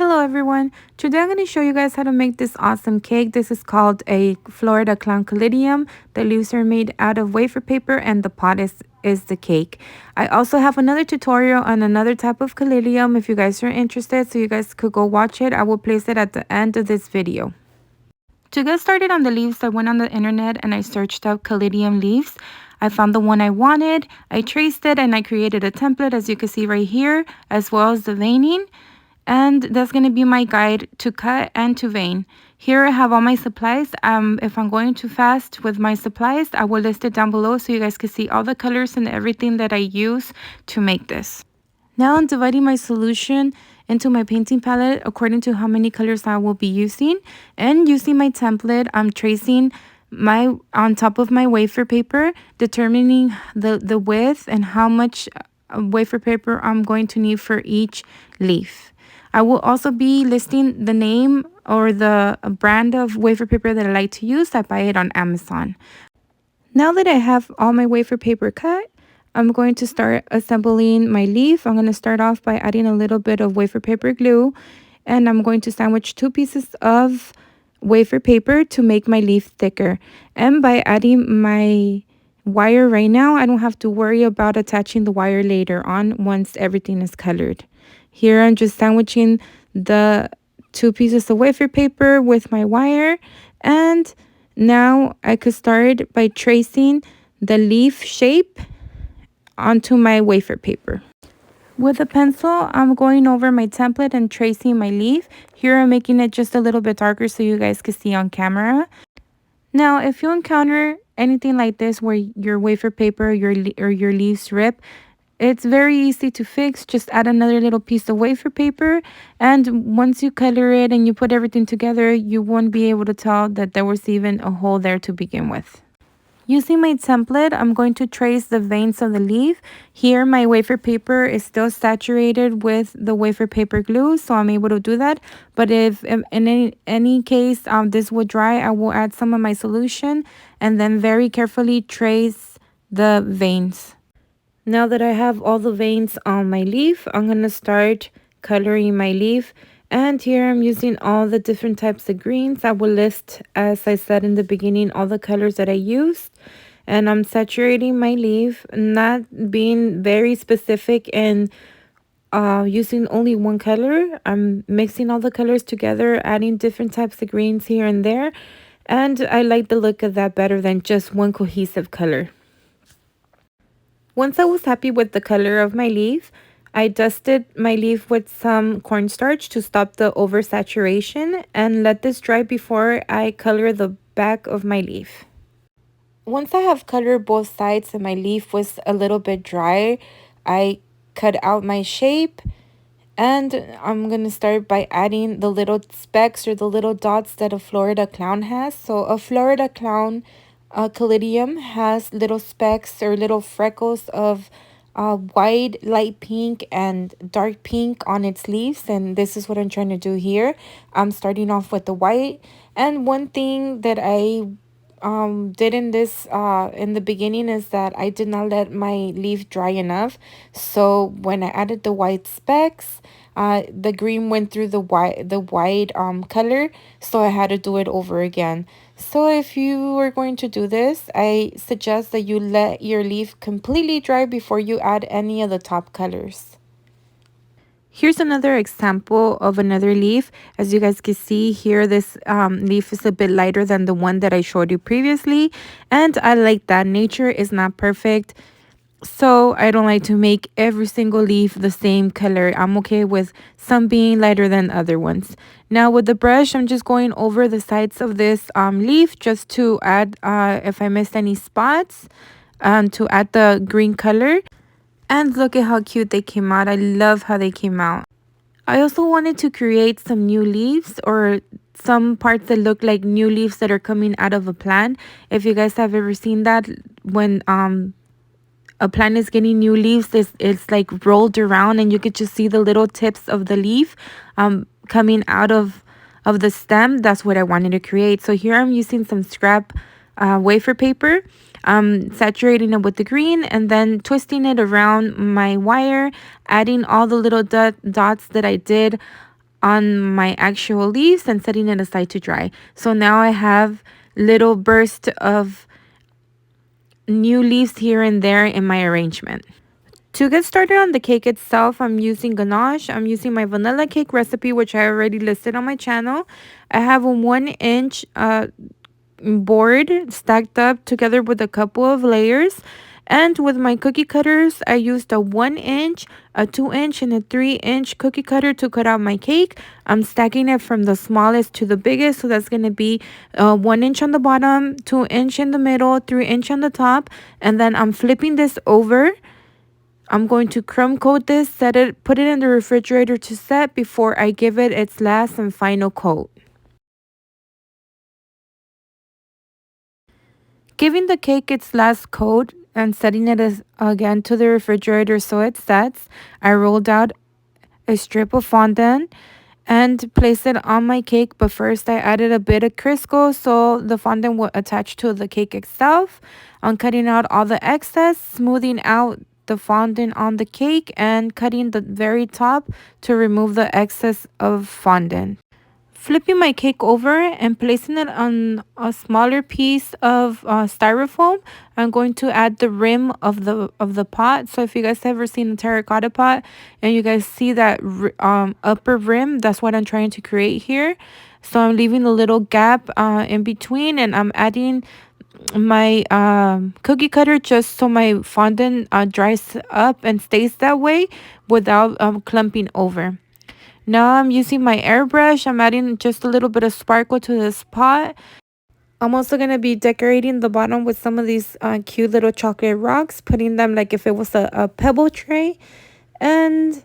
Hello everyone, today I'm going to show you guys how to make this awesome cake. This is called a Florida Clown Callidium. The leaves are made out of wafer paper and the pot is the cake. I also have another tutorial on another type of Callidium if you guys are interested, so you guys could go watch it. I will place it at the end of this video. To get started on the leaves, I went on the internet and I searched up Callidium leaves. I found the one I wanted, I traced it, and I created a template as you can see right here, as well as the veining. And that's going to be my guide to cut and to vein. Here I have all my supplies. If I'm going too fast with my supplies, I will list it down below so you guys can see all the colors and everything that I use to make this. Now I'm dividing my solution into my painting palette according to how many colors I will be using. And using my template, I'm tracing on top of my wafer paper, determining the width and how much wafer paper I'm going to need for each leaf. I will also be listing the name or the brand of wafer paper that I like to use. I buy it on Amazon. Now that I have all my wafer paper cut, I'm going to start assembling my leaf. I'm going to start off by adding a little bit of wafer paper glue, and I'm going to sandwich 2 pieces of wafer paper to make my leaf thicker. And by adding my wire right now, I don't have to worry about attaching the wire later on once everything is colored. Here I'm just sandwiching the 2 pieces of wafer paper with my wire, and now I could start by tracing the leaf shape onto my wafer paper. With a pencil, I'm going over my template and tracing my leaf. Here I'm making it just a little bit darker so you guys can see on camera. Now, if you encounter anything like this where your wafer paper or your leaves rip, it's very easy to fix. Just add another little piece of wafer paper, and once you color it and you put everything together, you won't be able to tell that there was even a hole there to begin with. Using my template, I'm going to trace the veins of the leaf. Here, my wafer paper is still saturated with the wafer paper glue, so I'm able to do that. But if in any case this will dry, I will add some of my solution and then very carefully trace the veins. Now that I have all the veins on my leaf, I'm going to start coloring my leaf. And here I'm using all the different types of greens. I will list, as I said in the beginning, all the colors that I used. And I'm saturating my leaf, not being very specific and using only one color. I'm mixing all the colors together, adding different types of greens here and there. And I like the look of that better than just one cohesive color. Once I was happy with the color of my leaf, I dusted my leaf with some cornstarch to stop the oversaturation and let this dry before I color the back of my leaf. Once I have colored both sides and my leaf was a little bit dry, I cut out my shape, and I'm going to start by adding the little specks or the little dots that a Florida clown has. So a Florida clown Callidium has little specks or little freckles of white, light pink, and dark pink on its leaves, and this is what I'm trying to do here. I'm starting off with the white, and one thing that I did in this in the beginning is that I did not let my leaf dry enough. So when I added the white specks, the green went through the white color, so I had to do it over again. So if you are going to do this, I suggest that you let your leaf completely dry before you add any of the top colors. Here's another example of another leaf. As you guys can see here, this leaf is a bit lighter than the one that I showed you previously. And I like that. Nature is not perfect, so I don't like to make every single leaf the same color. I'm okay with some being lighter than other ones. Now with the brush, I'm just going over the sides of this leaf just to add, if I missed any spots, to add the green color. And look at how cute they came out. I love how they came out. I also wanted to create some new leaves or some parts that look like new leaves that are coming out of a plant. If you guys have ever seen that, when a plant is getting new leaves, it's like rolled around and you could just see the little tips of the leaf coming out of the stem. That's what I wanted to create. So here I'm using some scrap wafer paper, saturating it with the green and then twisting it around my wire, adding all the little dots that I did on my actual leaves and setting it aside to dry. So now I have little bursts of new leaves here and there in my arrangement. To get started on the cake itself, I'm using ganache. I'm using my vanilla cake recipe, which I already listed on my channel. I have a 1-inch board stacked up together with a couple of layers. And with my cookie cutters, I used a 1-inch, a 2-inch, and a 3-inch cookie cutter to cut out my cake. I'm stacking it from the smallest to the biggest. So that's going to be 1 inch on the bottom, 2-inch in the middle, 3-inch on the top. And then I'm flipping this over. I'm going to crumb coat this, put it in the refrigerator to set before I give it its last and final coat. Giving the cake its last coat and setting it again to the refrigerator so it sets, I rolled out a strip of fondant and placed it on my cake. But first I added a bit of Crisco so the fondant would attach to the cake itself. I'm cutting out all the excess, smoothing out the fondant on the cake, and cutting the very top to remove the excess of fondant. Flipping my cake over and placing it on a smaller piece of styrofoam, I'm going to add the rim of the pot. So if you guys ever seen a terracotta pot and you guys see that upper rim, that's what I'm trying to create here. So I'm leaving a little gap in between, and I'm adding my cookie cutter just so my fondant dries up and stays that way without clumping over. Now I'm using my airbrush. I'm adding just a little bit of sparkle to this pot. I'm also going to be decorating the bottom with some of these cute little chocolate rocks, putting them like if it was a pebble tray, and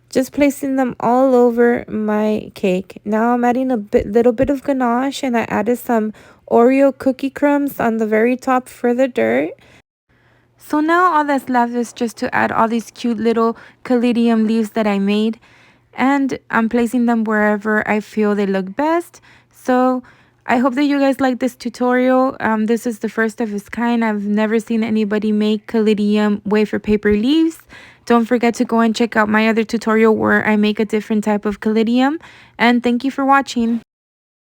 just placing them all over my cake. Now I'm adding a little bit of ganache, and I added some Oreo cookie crumbs on the very top for the dirt. So now all that's left is just to add all these cute little caladium leaves that I made, and I'm placing them wherever I feel they look best. So I hope that you guys like this tutorial. This is the first of its kind. I've never seen anybody make caladium wafer paper leaves. Don't forget to go and check out my other tutorial where I make a different type of caladium. And thank you for watching.